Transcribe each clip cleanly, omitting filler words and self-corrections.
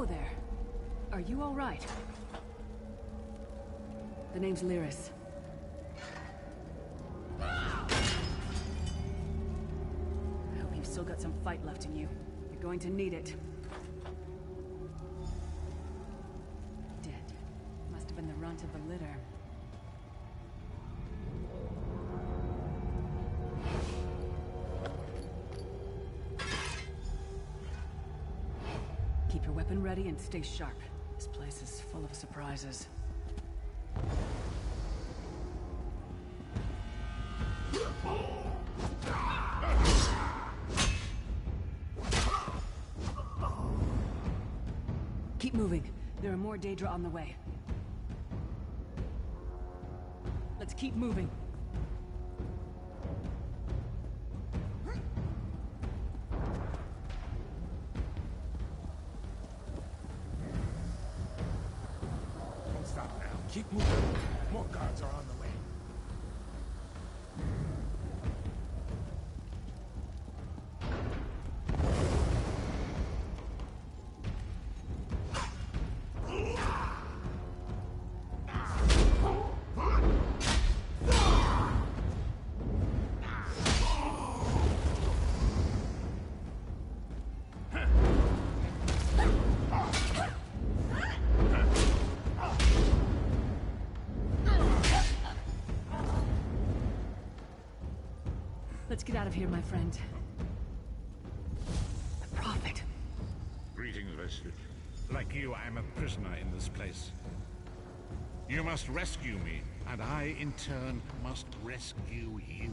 Hello there. Are you all right? The name's Lyris. I hope you've still got some fight left in you. You're going to need it. Dead. Must have been the runt of the litter. Keep your weapon ready and stay sharp. This place is full of surprises. Keep moving. There are more Daedra on the way. Let's keep moving. Keep moving. More guards are on the way. Let's get out of here, my friend. The Prophet. Greetings, Vestige. Like you, I am a prisoner in this place. You must rescue me, and I, in turn, must rescue you.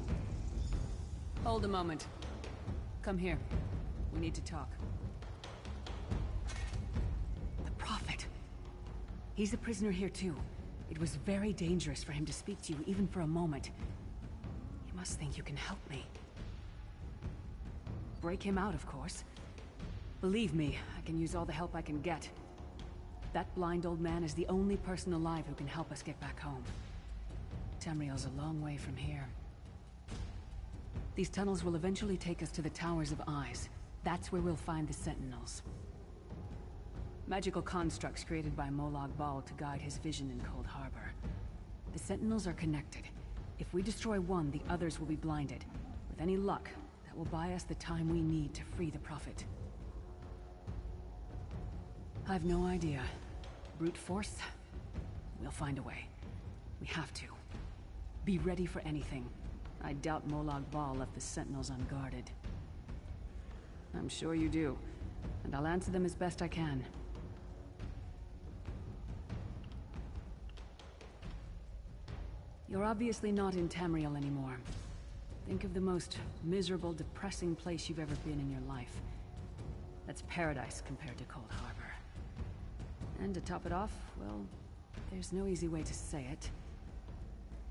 Hold a moment. Come here. We need to talk. The Prophet. He's a prisoner here, too. It was very dangerous for him to speak to you, even for a moment. You must think you can help me. Break him out, of course. Believe me, I can use all the help I can get. That blind old man is the only person alive who can help us get back home. Tamriel's a long way from here. These tunnels will eventually take us to the Towers of Eyes. That's where we'll find the Sentinels. Magical constructs created by Molag Bal to guide his vision in Cold Harbor. The Sentinels are connected. If we destroy one, the others will be blinded. With any luck, that will buy us the time we need to free the Prophet. I've no idea. Brute force? We'll find a way. We have to. Be ready for anything. I doubt Molag Bal left the Sentinels unguarded. I'm sure you do, and I'll answer them as best I can. You're obviously not in Tamriel anymore. Think of the most miserable, depressing place you've ever been in your life. That's paradise compared to Cold Harbor. And to top it off, well, there's no easy way to say it.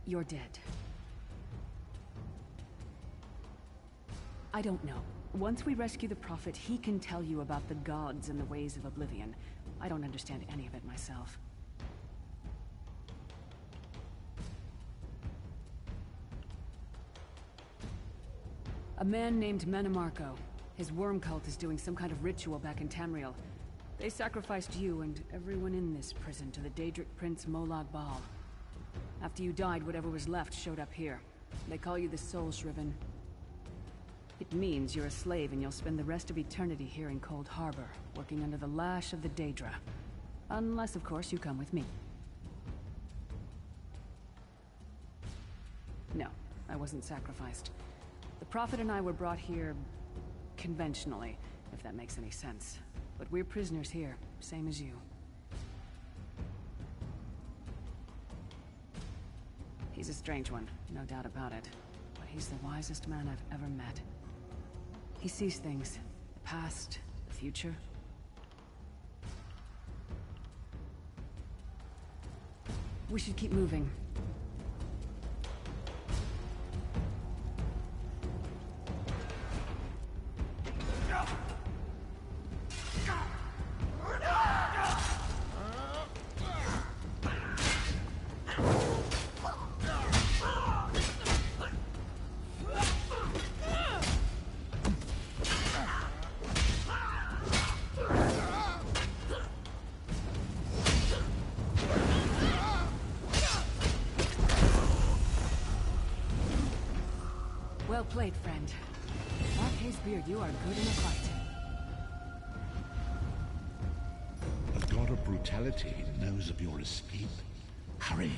You're dead. I don't know. Once we rescue the Prophet, he can tell you about the gods and the ways of oblivion. I don't understand any of it myself. A man named Menemarco. His worm cult is doing some kind of ritual back in Tamriel. They sacrificed you and everyone in this prison to the Daedric Prince Molag Bal. After you died, whatever was left showed up here. They call you the Soul Shriven. It means you're a slave and you'll spend the rest of eternity here in Cold Harbor, working under the lash of the Daedra. Unless, of course, you come with me. No, I wasn't sacrificed. The Prophet and I were brought here conventionally, if that makes any sense. But we're prisoners here, same as you. He's a strange one, no doubt about it. But he's the wisest man I've ever met. He sees things. The past, the future. We should keep moving. Well played, friend. Marquez Beard, you are good in a fight. The god of brutality knows of your escape. Hurry.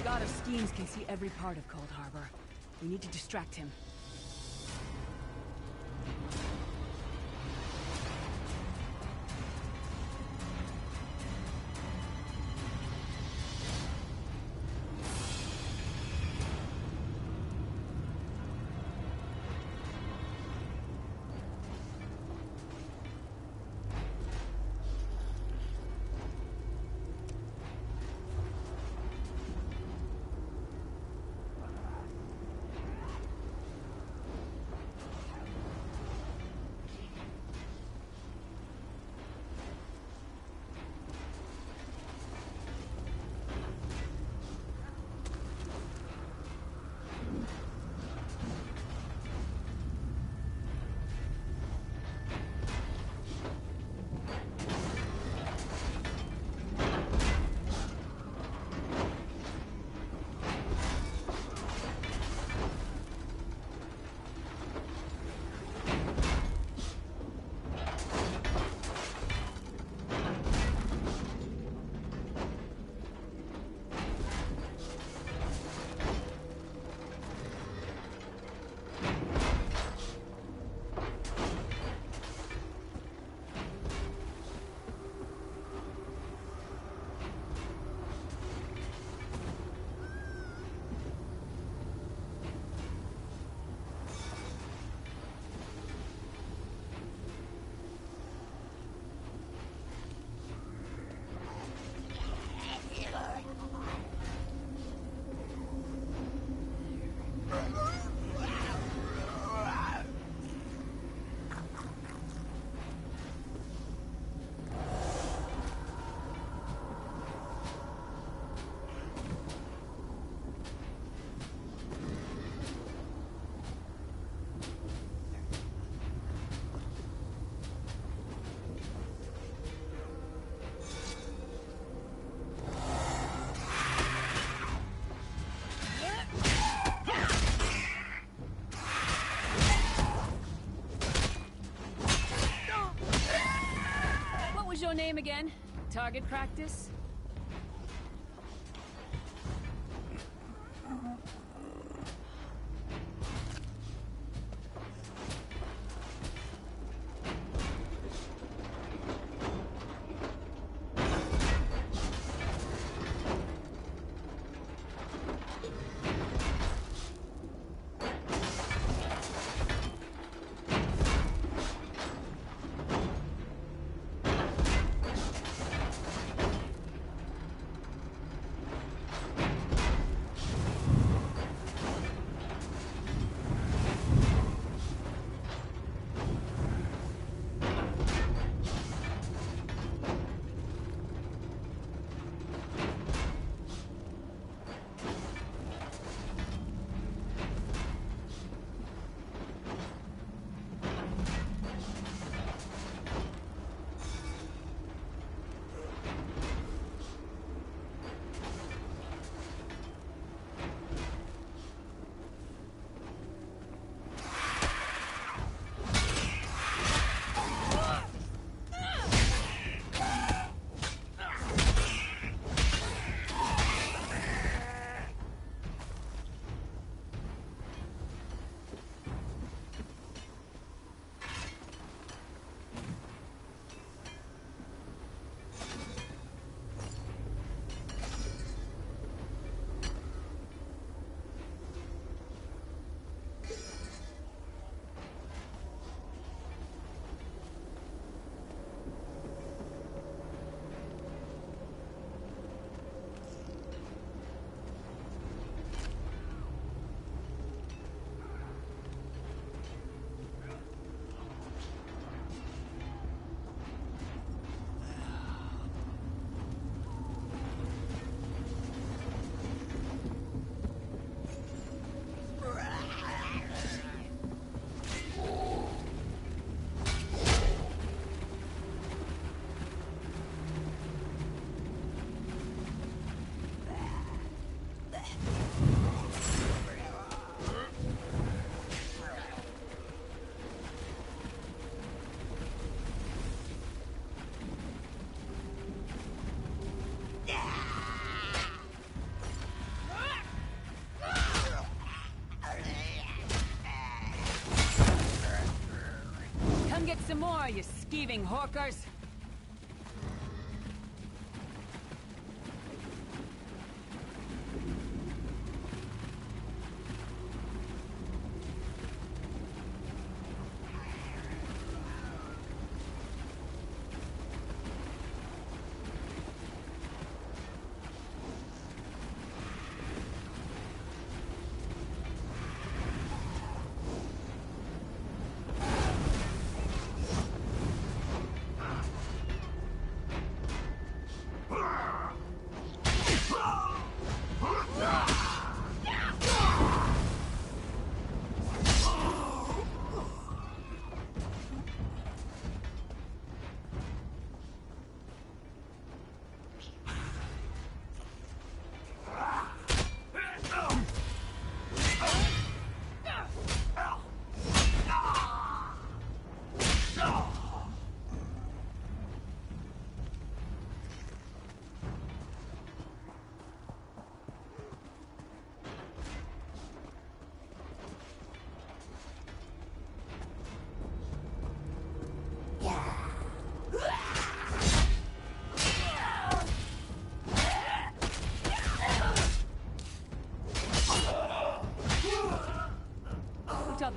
God of schemes can see every part of Cold Harbor. We need to distract him. Your name again? Target practice? more, you skeeving hawkers!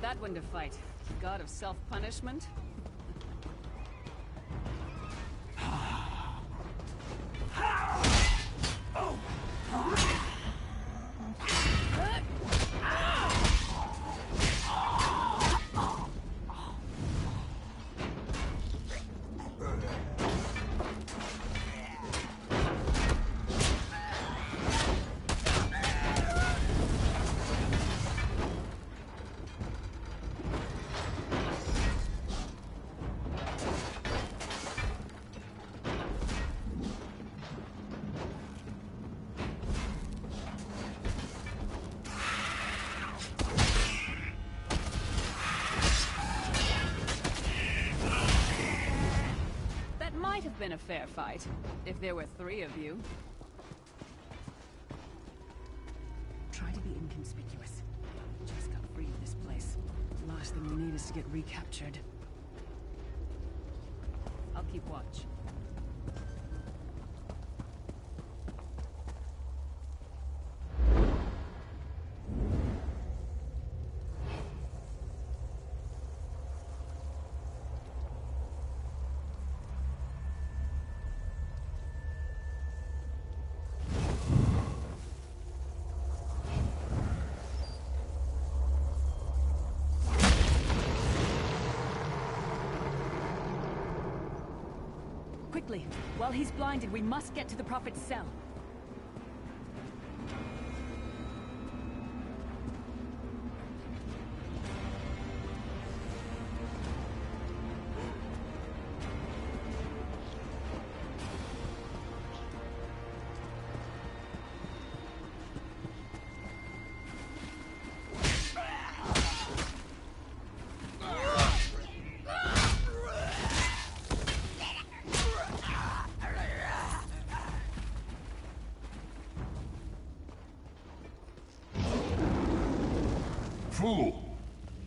That one to fight. God of self-punishment? Been a fair fight, if there were 3 of you. Try to be inconspicuous. Just got free of this place. The last thing we need is to get recaptured. I'll keep watch. Quickly! While he's blinded, we must get to the Prophet's cell. Fool!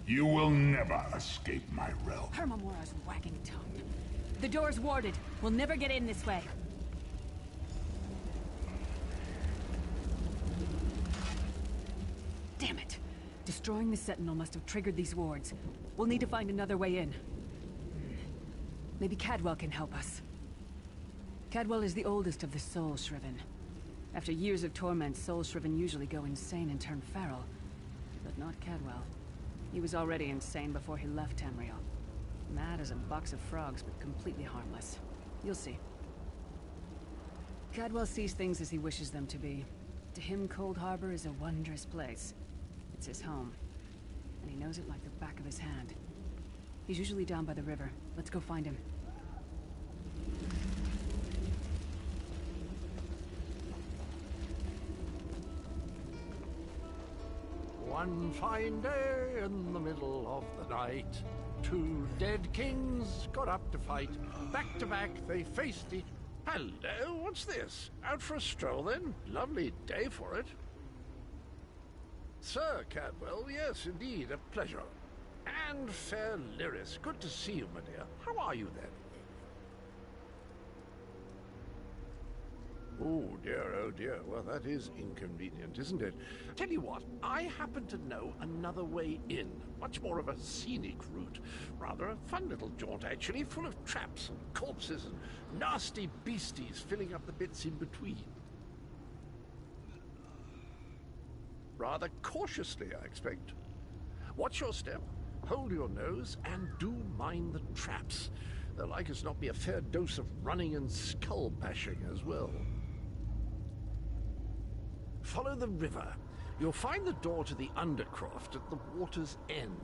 You will never escape my realm. Hermamora's wagging tongue. The door's warded. We'll never get in this way. Damn it. Destroying the Sentinel must have triggered these wards. We'll need to find another way in. Maybe Cadwell can help us. Cadwell is the oldest of the Soul Shriven. After years of torment, Soul Shriven usually go insane and turn feral. But not Cadwell. He was already insane before he left Tamriel. Mad as a box of frogs, but completely harmless. You'll see. Cadwell sees things as he wishes them to be. To him, Cold Harbor is a wondrous place. It's his home. And he knows it like the back of his hand. He's usually down by the river. Let's go find him. One fine day in the middle of the night, 2 dead kings got up to fight. Back to back, they faced each... Hello, what's this? Out for a stroll, then? Lovely day for it. Sir Cadwell, yes, indeed, a pleasure. And fair Lyris, good to see you, my dear. How are you then? Oh dear, well that is inconvenient, isn't it? Tell you what, I happen to know another way in. Much more of a scenic route. Rather a fun little jaunt, actually, full of traps and corpses and nasty beasties filling up the bits in between. Rather cautiously, I expect. Watch your step, hold your nose, and do mind the traps. There'll like as not be a fair dose of running and skull bashing as well. Follow the river. You'll find the door to the Undercroft at the water's end.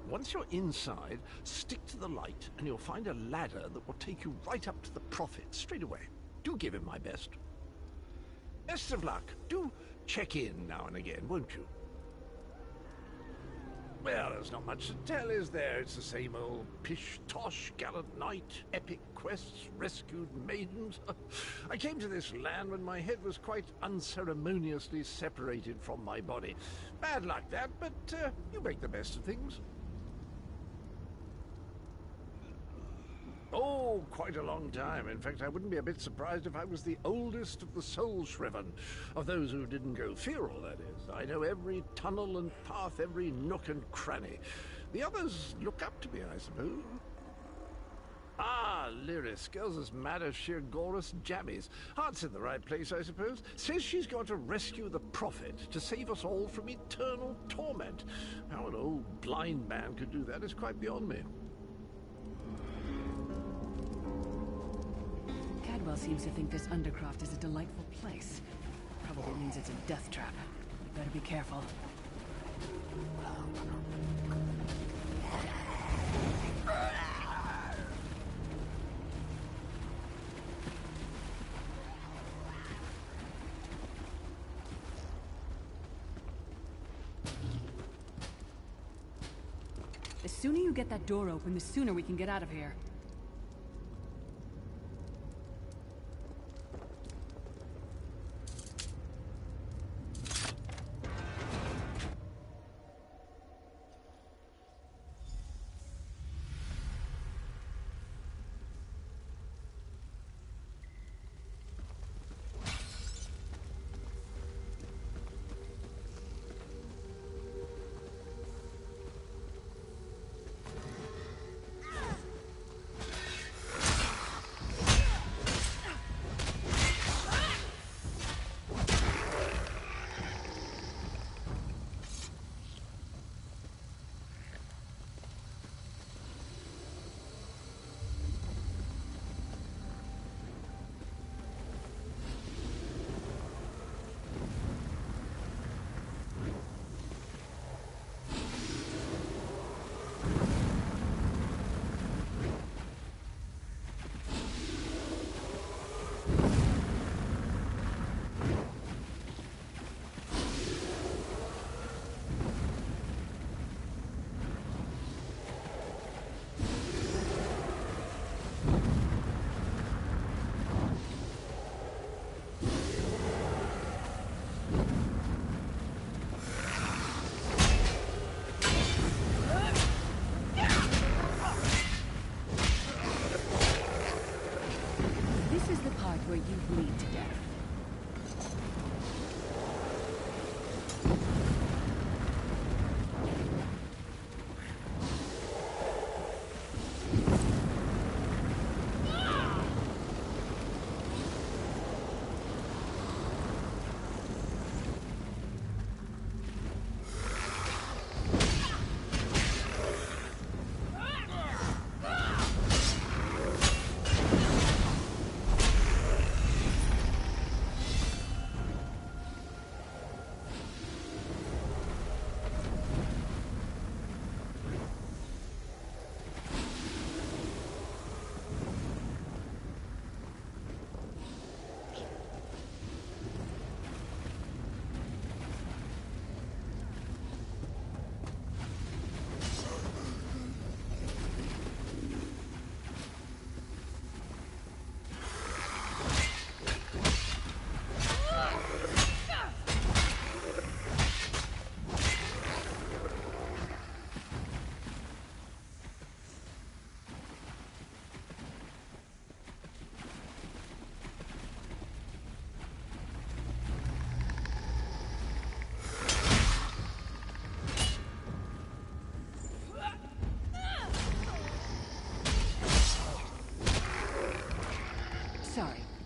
Once you're inside, stick to the light, and you'll find a ladder that will take you right up to the Prophet straight away. Do give him my best. Best of luck. Do check in now and again, won't you? Well, there's not much to tell, is there? It's the same old pish-tosh, gallant knight, epic quests, rescued maidens. I came to this land when my head was quite unceremoniously separated from my body. Bad luck, that, but you make the best of things. Oh, quite a long time. In fact, I wouldn't be a bit surprised if I was the oldest of the soul-shriven, of those who didn't go feral, that is. I know every tunnel and path, every nook and cranny. The others look up to me, I suppose. Ah, Lyris, girl's as mad as sheer Gorus jammies. Heart's in the right place, I suppose. Says she's going to rescue the Prophet to save us all from eternal torment. How an old blind man could do that is quite beyond me. Cadwell seems to think this Undercroft is a delightful place. Probably means it's a death trap. You better be careful. The sooner you get that door open, the sooner we can get out of here.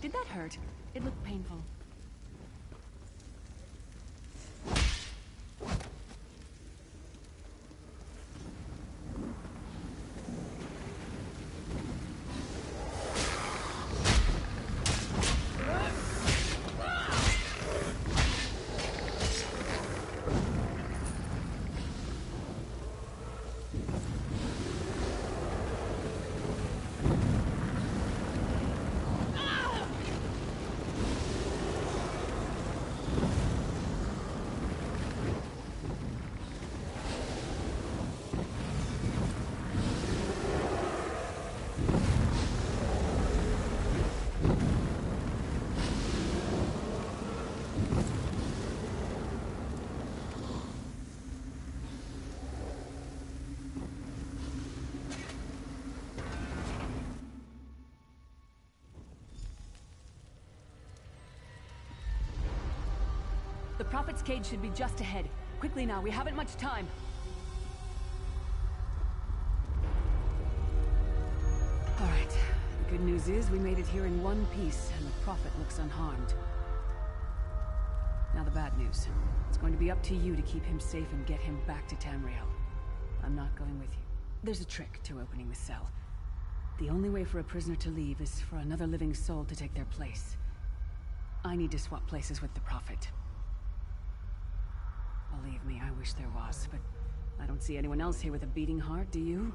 Did that hurt? It looked painful. The Prophet's cage should be just ahead. Quickly now, we haven't much time. Alright, the good news is we made it here in one piece, and the Prophet looks unharmed. Now the bad news. It's going to be up to you to keep him safe and get him back to Tamriel. I'm not going with you. There's a trick to opening the cell. The only way for a prisoner to leave is for another living soul to take their place. I need to swap places with the Prophet. Believe me, I wish there was, but I don't see anyone else here with a beating heart, do you?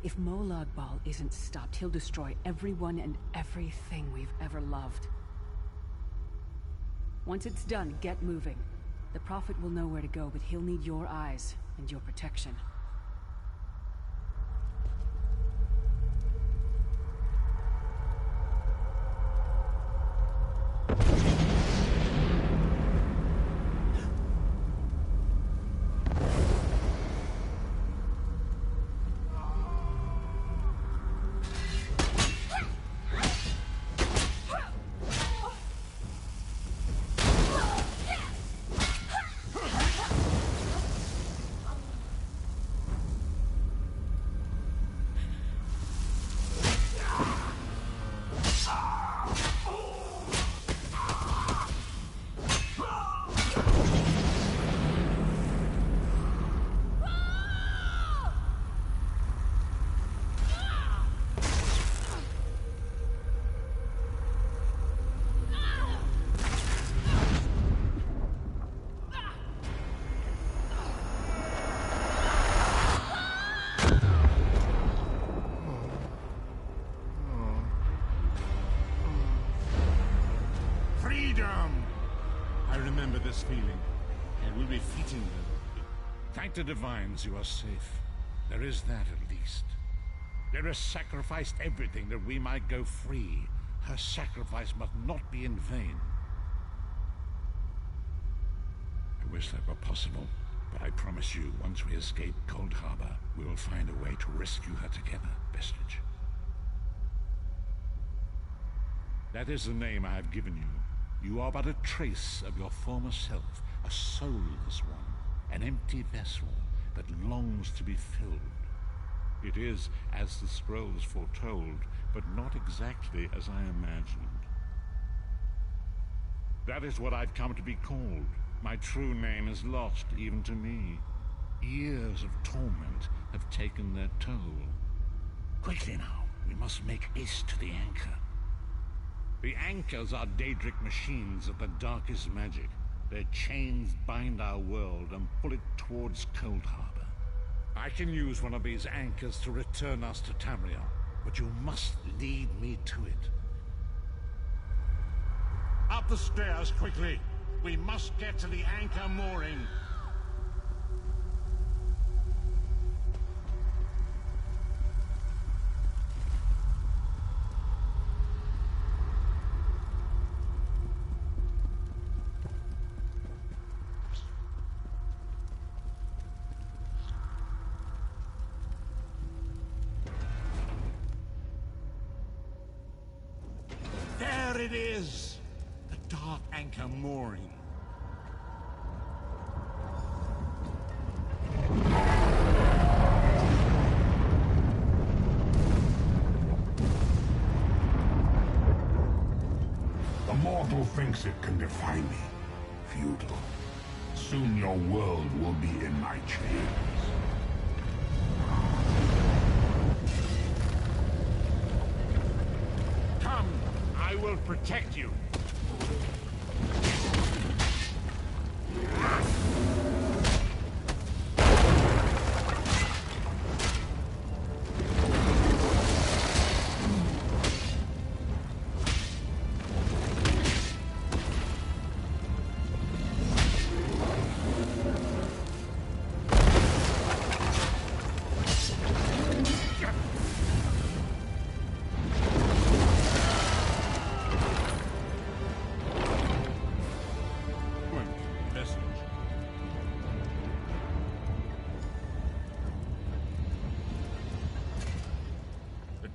If Molag Bal isn't stopped, he'll destroy everyone and everything we've ever loved. Once it's done, get moving. The Prophet will know where to go, but he'll need your eyes and your protection. This feeling. It will be fleeting, though. Thank the divines you are safe. There is that, at least. There has sacrificed everything that we might go free. Her sacrifice must not be in vain. I wish that were possible, but I promise you, once we escape Cold Harbor, we will find a way to rescue her together, Vestige. That is the name I have given you. You are but a trace of your former self, a soulless one, an empty vessel that longs to be filled. It is as the scrolls foretold, but not exactly as I imagined. That is what I've come to be called. My true name is lost even to me. Years of torment have taken their toll. Quickly now, we must make haste to the anchor. The anchors are Daedric machines of the darkest magic. Their chains bind our world and pull it towards Cold Harbor. I can use one of these anchors to return us to Tamriel, but you must lead me to it. Up the stairs, quickly! We must get to the anchor mooring. There it is! The dark anchor mooring. thinks it can defy me. Futile. Soon your world will be in my chains. Come, I will protect you.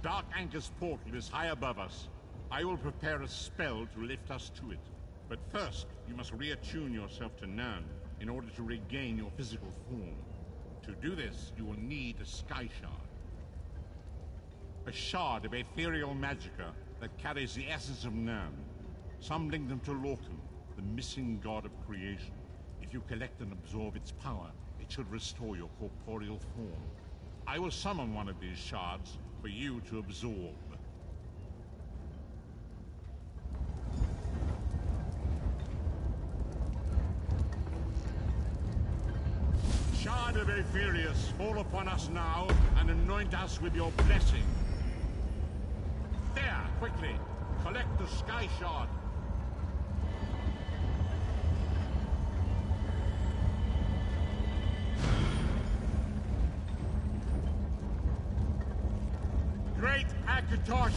Dark Anchor's portal is high above us. I will prepare a spell to lift us to it. But first, you must reattune yourself to Nern in order to regain your physical form. To do this, you will need a Sky Shard. A shard of ethereal magicka that carries the essence of Nern. Some link them to Lorcan, the missing god of creation. If you collect and absorb its power, it should restore your corporeal form. I will summon one of these shards for you to absorb. Shard of Aetherius, fall upon us now and anoint us with your blessing. There, quickly, collect the Sky Shard. Great Akatosh,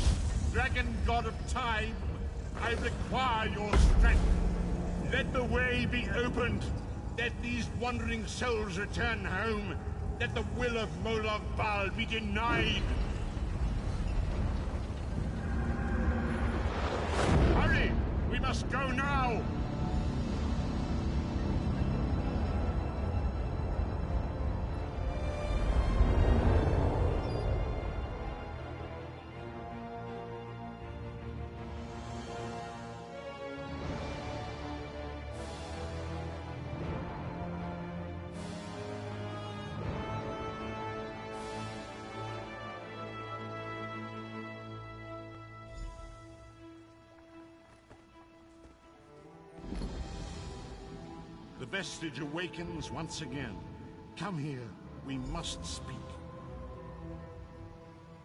dragon god of time, I require your strength. Let the way be opened. Let these wandering souls return home. Let the will of Molag Bal be denied. Hurry! We must go now! The vestige awakens once again. Come here, we must speak.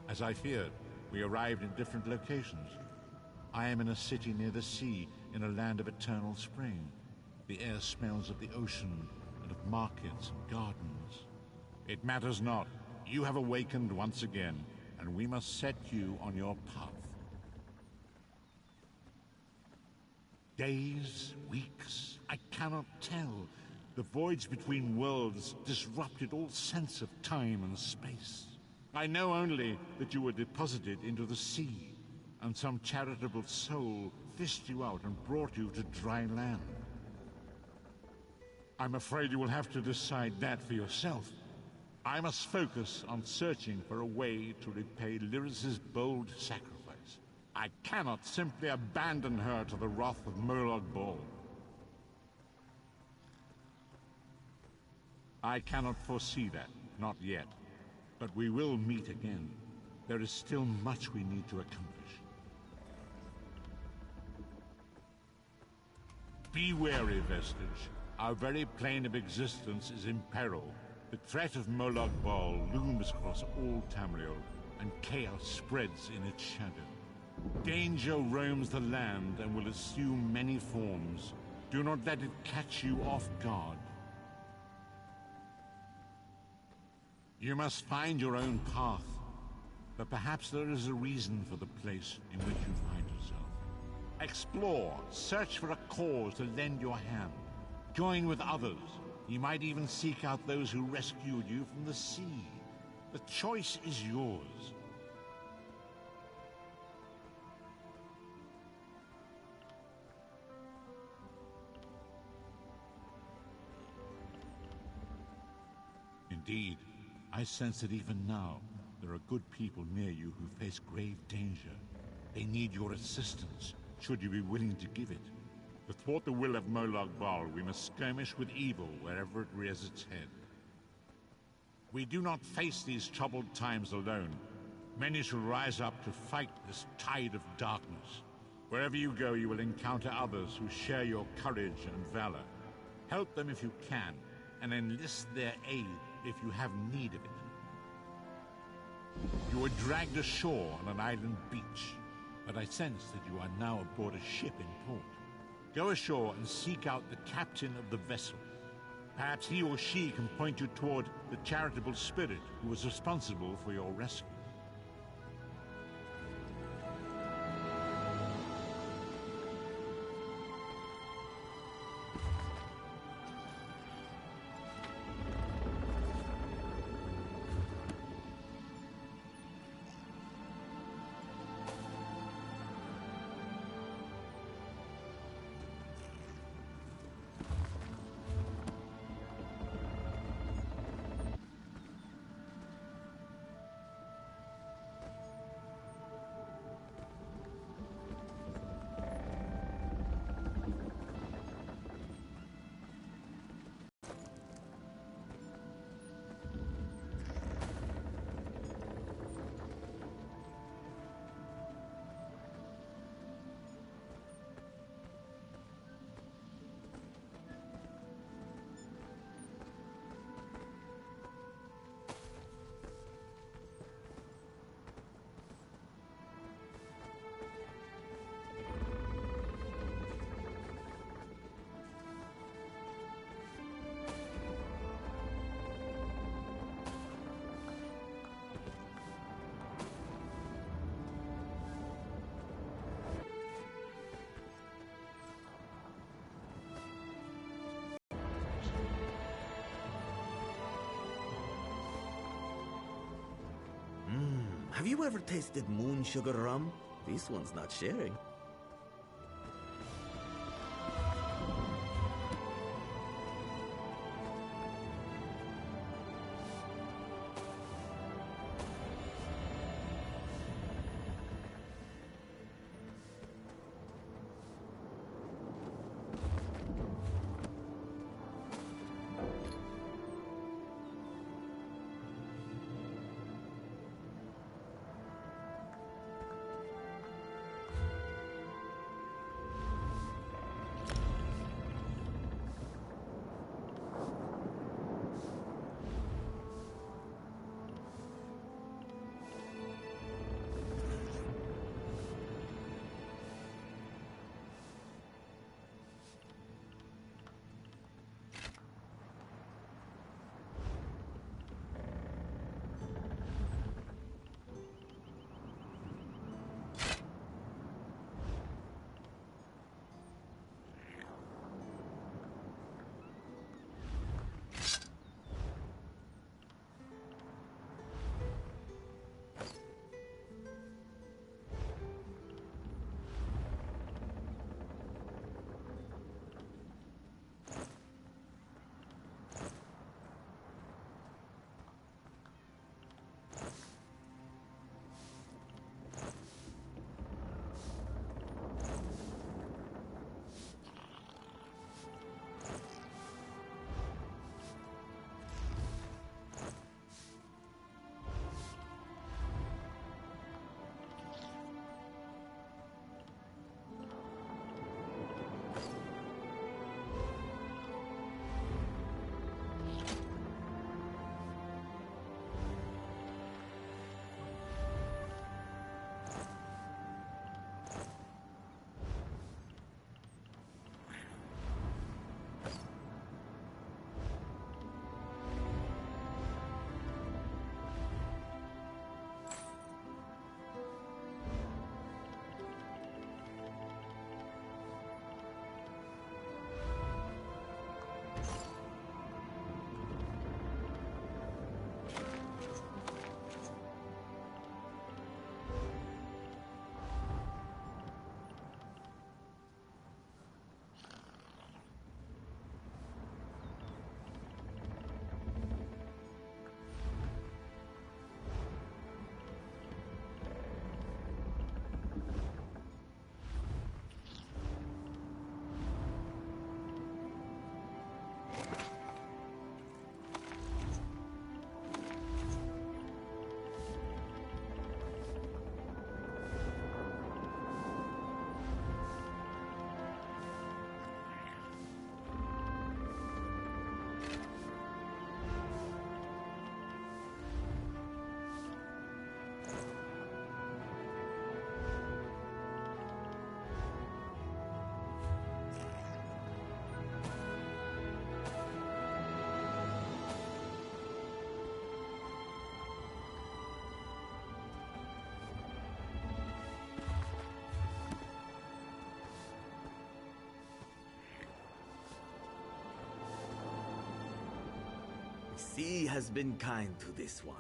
As I feared, we arrived in different locations. I am in a city near the sea, in a land of eternal spring. The air smells of the ocean, and of markets and gardens. It matters not. You have awakened once again, and we must set you on your path. Days, weeks, I cannot tell. The voids between worlds disrupted all sense of time and space. I know only that you were deposited into the sea, and some charitable soul fished you out and brought you to dry land. I'm afraid you will have to decide that for yourself. I must focus on searching for a way to repay Lyris's bold sacrifice. I cannot simply abandon her to the wrath of Molag Bal. I cannot foresee that, not yet. But we will meet again. There is still much we need to accomplish. Be wary, Vestige. Our very plane of existence is in peril. The threat of Molag Bal looms across all Tamriel, and chaos spreads in its shadow. Danger roams the land and will assume many forms. Do not let it catch you off guard. You must find your own path, but perhaps there is a reason for the place in which you find yourself. Explore, search for a cause to lend your hand. Join with others. You might even seek out those who rescued you from the sea. The choice is yours. Indeed, I sense that even now, there are good people near you who face grave danger. They need your assistance, should you be willing to give it. thwart the will of Molag Bal, we must skirmish with evil wherever it rears its head. We do not face these troubled times alone. Many shall rise up to fight this tide of darkness. Wherever you go, you will encounter others who share your courage and valor. Help them if you can, and enlist their aid if you have need of it. You were dragged ashore on an island beach, but I sense that you are now aboard a ship in port. Go ashore and seek out the captain of the vessel. Perhaps he or she can point you toward the charitable spirit who was responsible for your rescue. Have you ever tasted moon sugar rum? This one's not sharing. The sea has been kind to this one.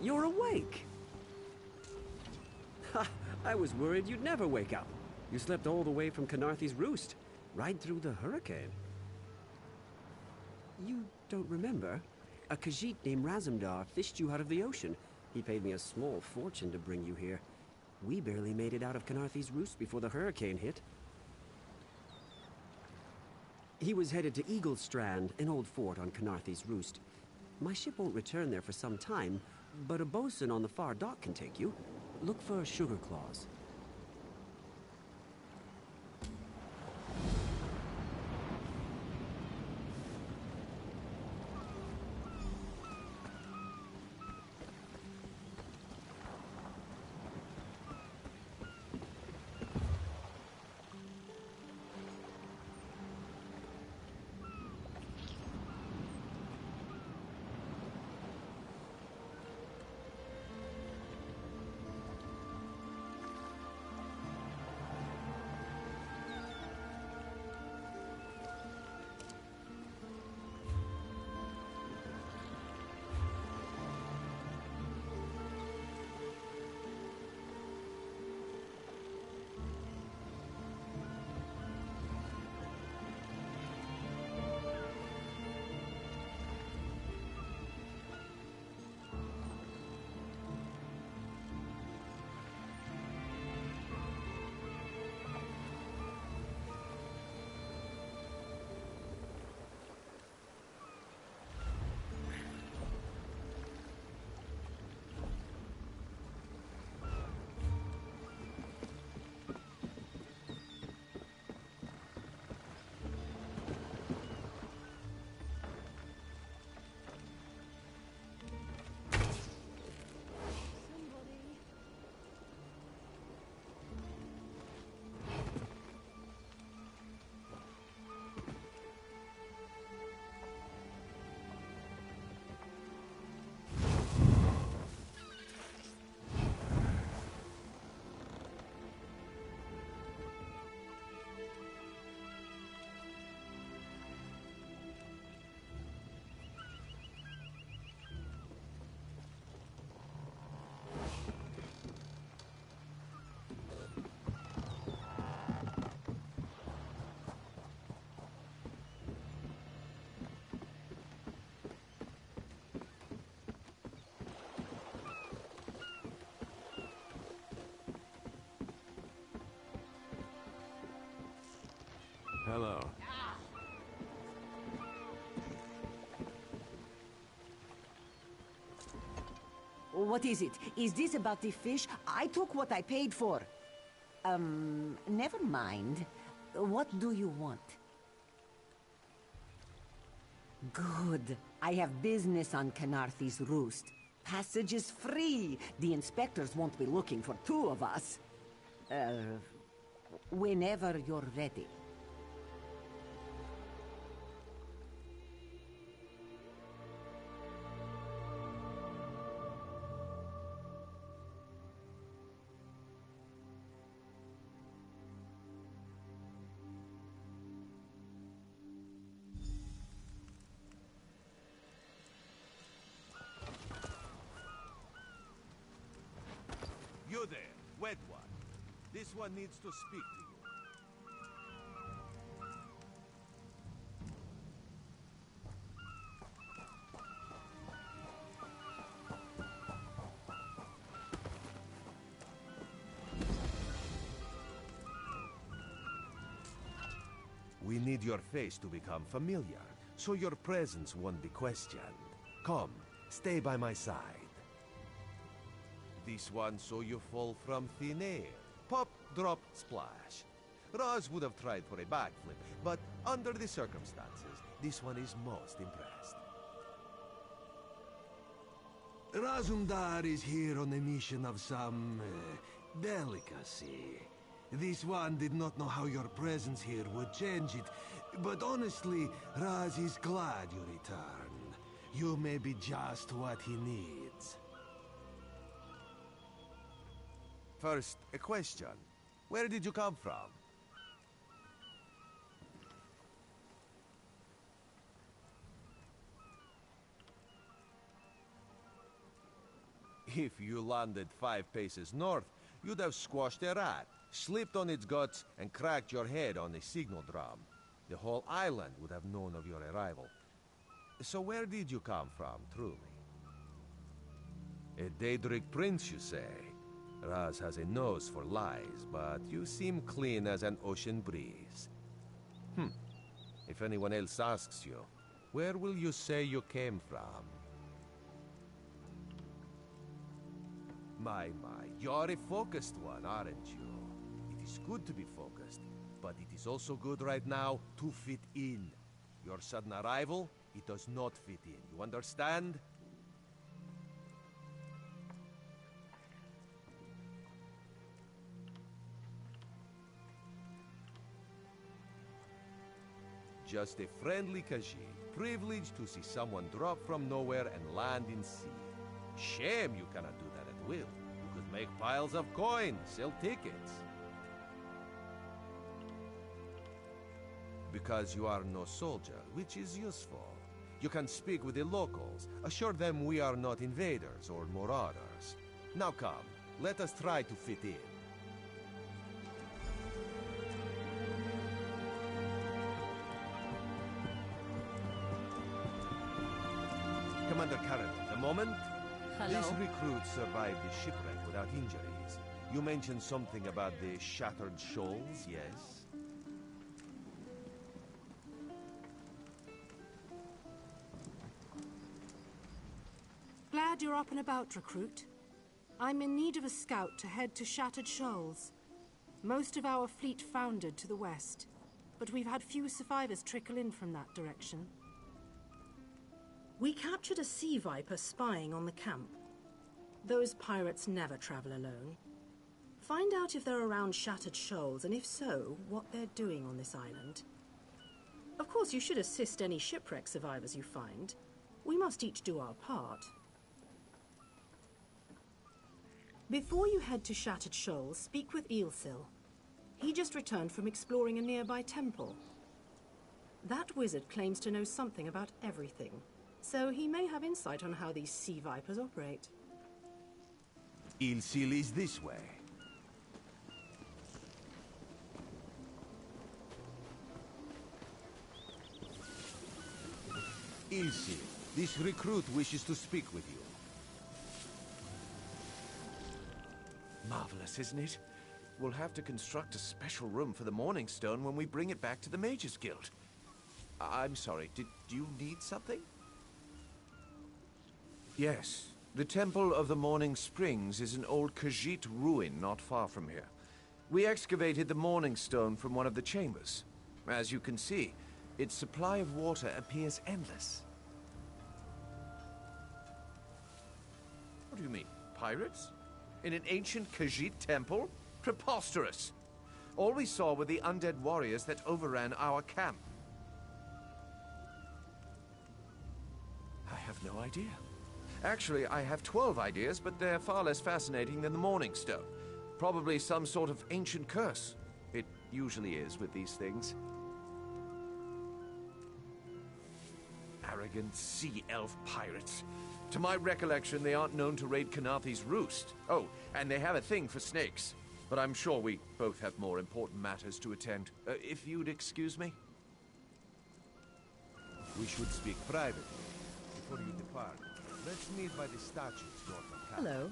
You're awake! Ha! I was worried you'd never wake up. You slept all the way from Canarthy's Roost, right through the hurricane. You don't remember? A Khajiit named Razumdar fished you out of the ocean. He paid me a small fortune to bring you here. We barely made it out of Canarthy's Roost before the hurricane hit. He was headed to Eagle Strand, an old fort on Canarthy's Roost. My ship won't return there for some time, but a bosun on the far dock can take you. Look for Sugar Claws. Hello. What is it? Is this about the fish? I took what I paid for. Never mind. What do you want? Good. I have business on Canarthy's Roost. Passage is free. The inspectors won't be looking for two of us. Whenever you're ready. You there, wed one. This one needs to speak to you. We need your face to become familiar, so your presence won't be questioned. Come, stay by my side. This one so you fall from thin air. Pop, drop, splash. Raz would have tried for a backflip, but under the circumstances, this one is most impressed. Razumdar is here on a mission of some delicacy. This one did not know how your presence here would change it, but honestly, Raz is glad you returned. You may be just what he needs. First, a question. Where did you come from? If you landed 5 paces north, you'd have squashed a rat, slipped on its guts, and cracked your head on a signal drum. The whole island would have known of your arrival. So where did you come from, truly? A Daedric prince, you say? Raz has a nose for lies, but you seem clean as an ocean breeze. If anyone else asks you, where will you say you came from? My, you're a focused one, aren't you? It is good to be focused, but it is also good right now to fit in. Your sudden arrival, it does not fit in. You understand? Just a friendly Khajiit, privileged to see someone drop from nowhere and land in sea. Shame you cannot do that at will. You could make piles of coin, sell tickets. Because you are no soldier, which is useful. You can speak with the locals, assure them we are not invaders or marauders. Now come, let us try to fit in. Commander Karen, the moment? Hello? These recruits survived the shipwreck without injuries. You mentioned something about the shattered shoals, yes? Glad you're up and about, recruit. I'm in need of a scout to head to Shattered Shoals. Most of our fleet foundered to the west, but we've had few survivors trickle in from that direction. We captured a sea viper spying on the camp. Those pirates never travel alone. Find out if they're around Shattered Shoals, and if so, what they're doing on this island. Of course, you should assist any shipwreck survivors you find. We must each do our part. Before you head to Shattered Shoals, speak with Eelsil. He just returned from exploring a nearby temple. That wizard claims to know something about everything, so he may have insight on how these sea vipers operate. Eelsil is this way. Eelsil, this recruit wishes to speak with you. Marvelous, isn't it? We'll have to construct a special room for the Morning Stone when we bring it back to the Mages Guild. I'm sorry, did you need something? Yes. The Temple of the Morning Springs is an old Khajiit ruin not far from here. We excavated the Morning Stone from one of the chambers. As you can see, its supply of water appears endless. What do you mean? Pirates? In an ancient Khajiit temple? Preposterous! All we saw were the undead warriors that overran our camp. I have no idea. Actually, I have 12 ideas, but they're far less fascinating than the Morning Stone. Probably some sort of ancient curse. It usually is with these things. Arrogant sea elf pirates. To my recollection, they aren't known to raid Kanathe's roost. Oh, and they have a thing for snakes. But I'm sure we both have more important matters to attend. If you'd excuse me? We should speak privately. Before you depart, let's meet by the statues north of town. Hello.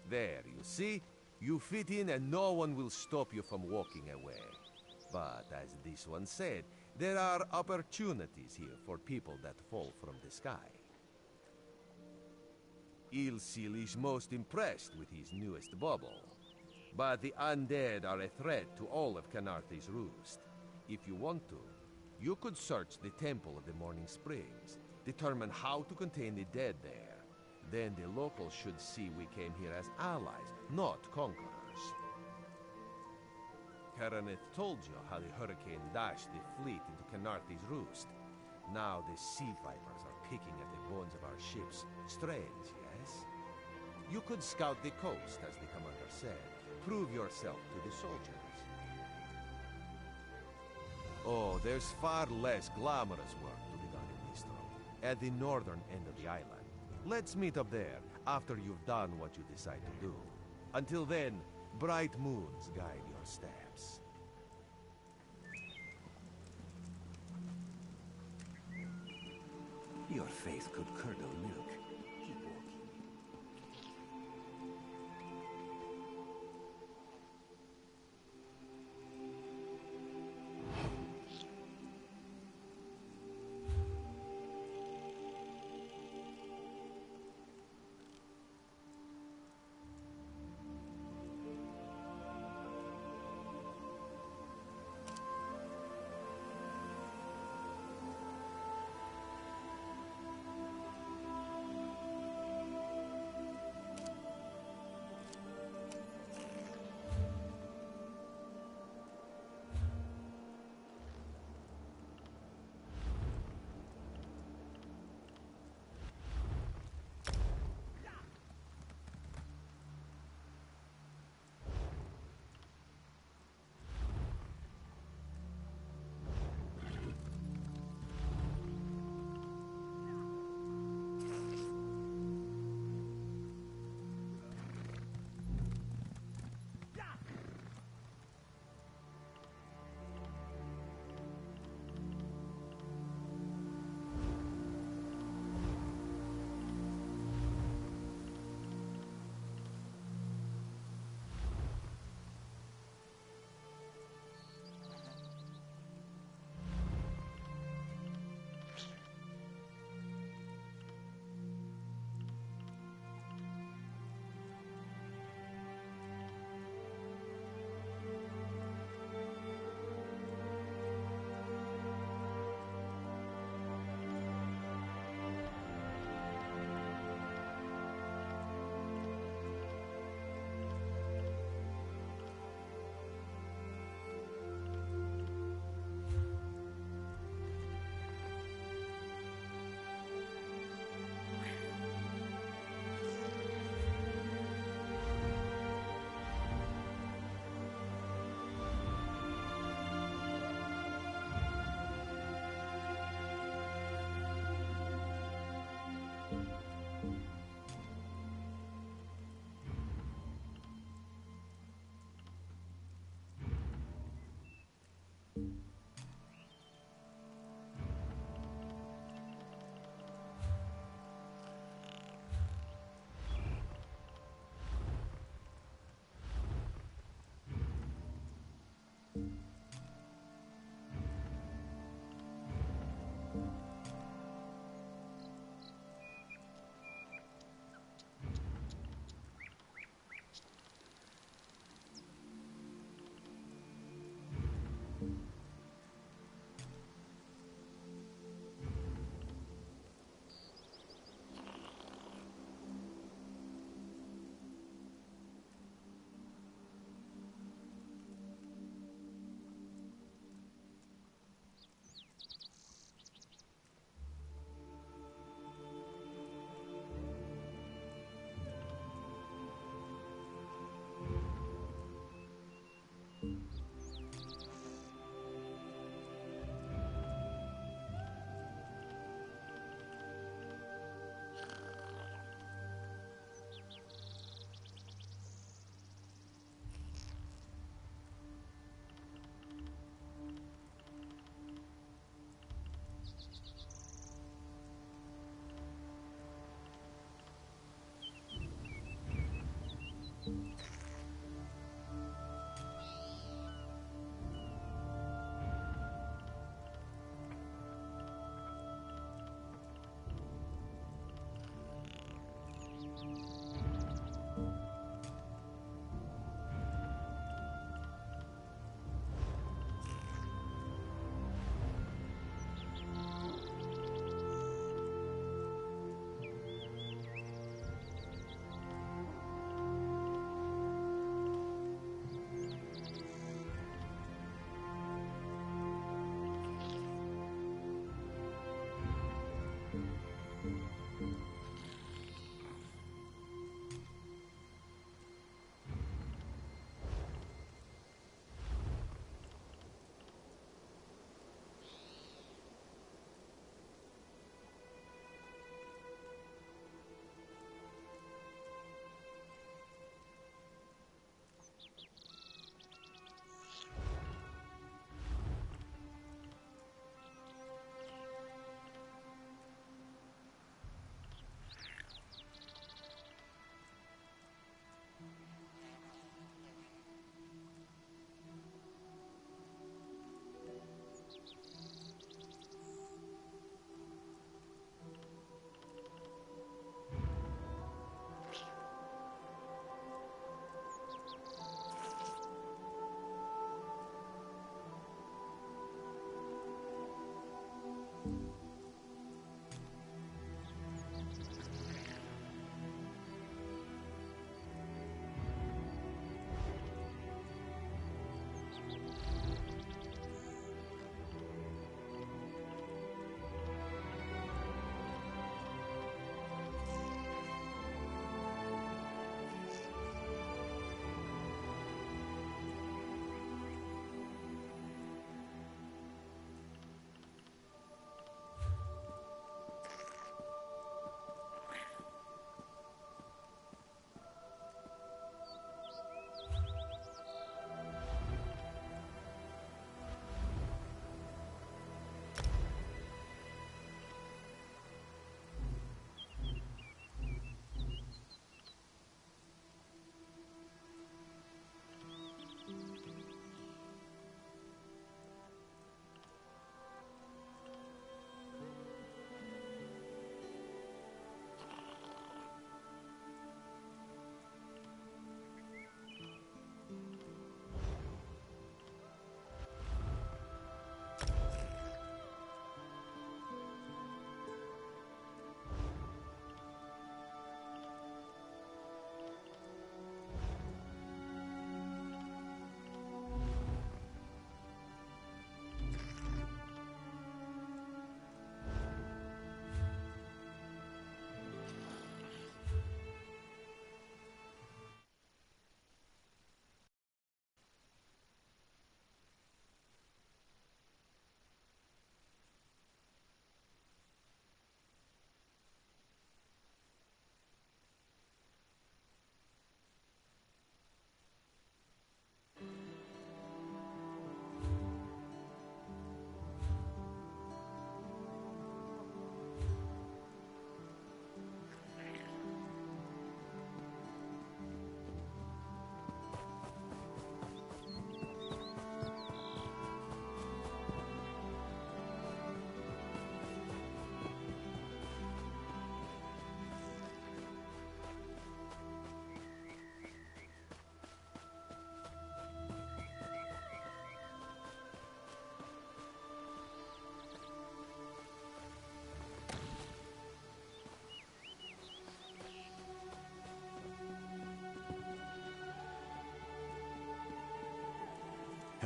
There, you see? You fit in and no one will stop you from walking away. But as this one said, there are opportunities here for people that fall from the sky. Eelsil is most impressed with his newest bauble. But the undead are a threat to all of Kanathe's roost. If you want to, you could search the Temple of the Morning Springs, determine how to contain the dead there. Then the locals should see we came here as allies, not conquerors. Karaneth told you how the hurricane dashed the fleet into Kanathe's roost. Now the sea vipers are picking at the bones of our ships. Strange, yes? You could scout the coast, as the commander said. Prove yourself to the soldiers. Oh, there's far less glamorous work to be done in Mistral, at the northern end of the island. Let's meet up there after you've done what you decide to do. Until then, bright moons guide your steps. Your faith could curdle milk. Keep walking.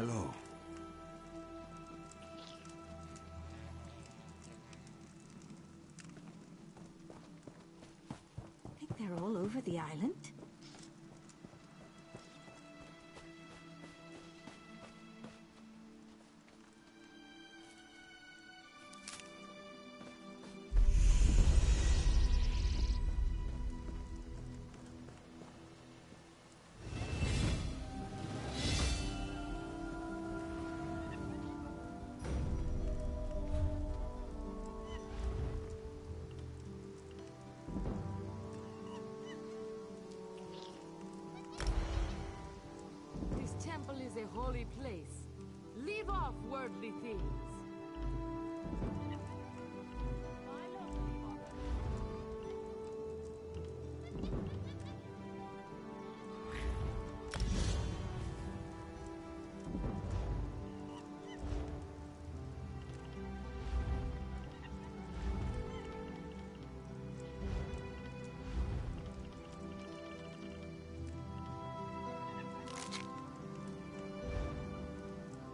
Hello. I think they're all over the island. Is a holy place. Leave off worldly things.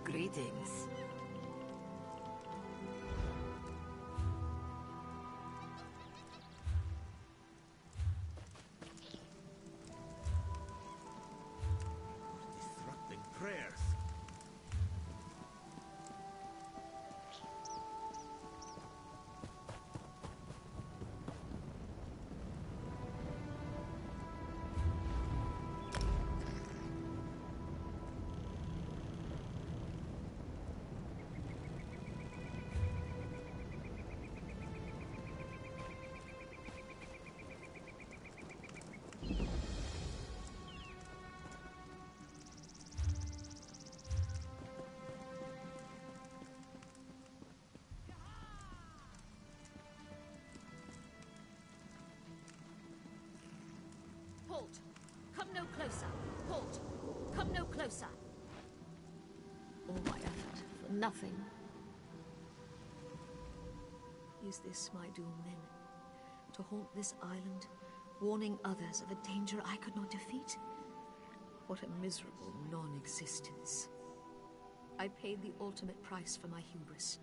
Greetings. Disrupting prayers. Halt! Come no closer! Halt! Come no closer! All my effort for nothing. Is this my doom, then? To haunt this island, warning others of a danger I could not defeat? What a miserable non-existence. I paid the ultimate price for my hubris.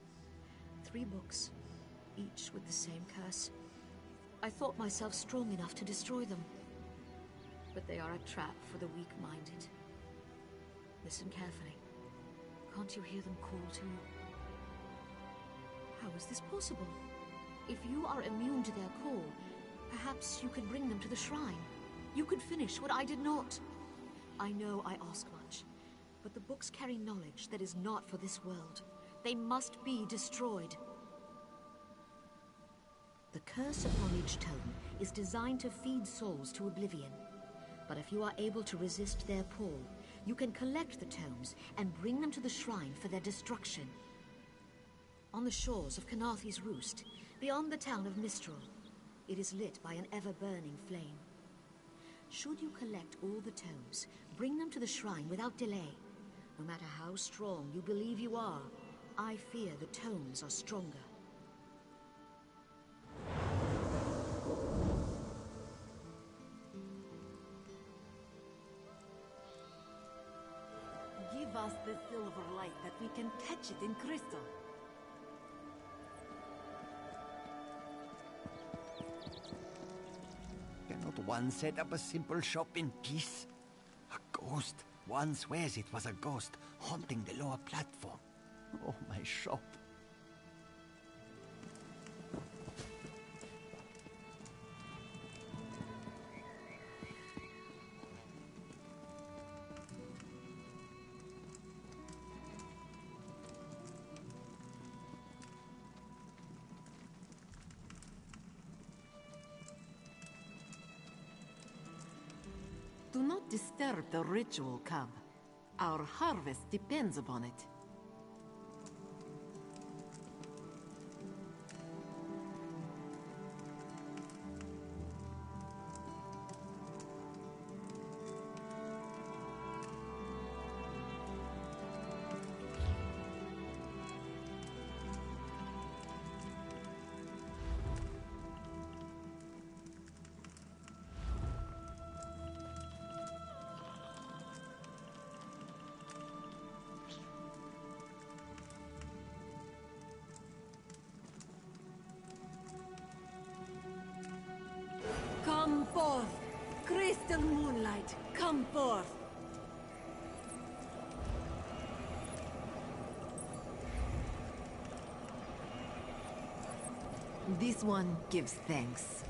3 books, each with the same curse. I thought myself strong enough to destroy them. But they are a trap for the weak-minded. Listen carefully. Can't you hear them call to you? How is this possible? If you are immune to their call, perhaps you could bring them to the shrine. You could finish what I did not. I know I ask much, but the books carry knowledge that is not for this world. They must be destroyed. The curse upon each tome is designed to feed souls to oblivion. But if you are able to resist their pull, you can collect the tomes and bring them to the shrine for their destruction. On the shores of Canarthy's Roost, beyond the town of Mistral, it is lit by an ever-burning flame. Should you collect all the tomes, bring them to the shrine without delay. No matter how strong you believe you are, I fear the tomes are stronger. Give us the silver light that we can catch it in crystal. Cannot one set up a simple shop in peace? A ghost. One swears it was a ghost haunting the lower platform. Oh, my shop. Do not disturb the ritual, cub. Our harvest depends upon it. crystal moonlight, come forth. This one gives thanks.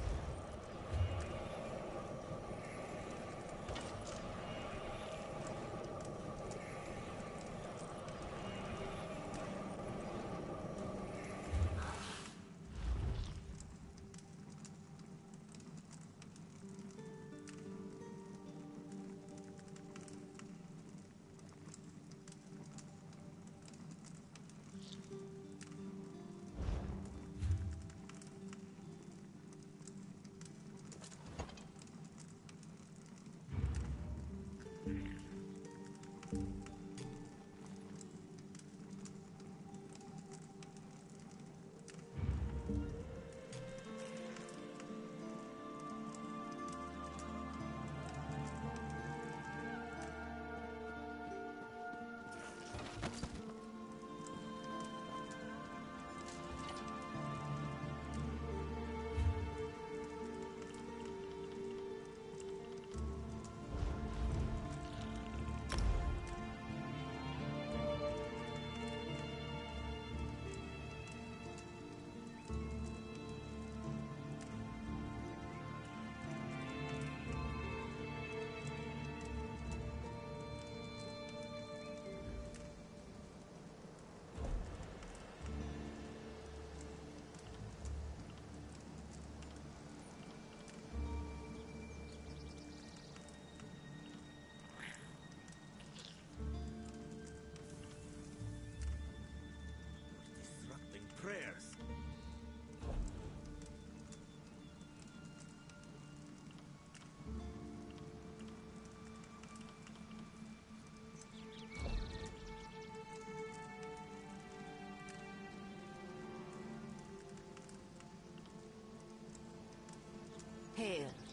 Prayers. Hail.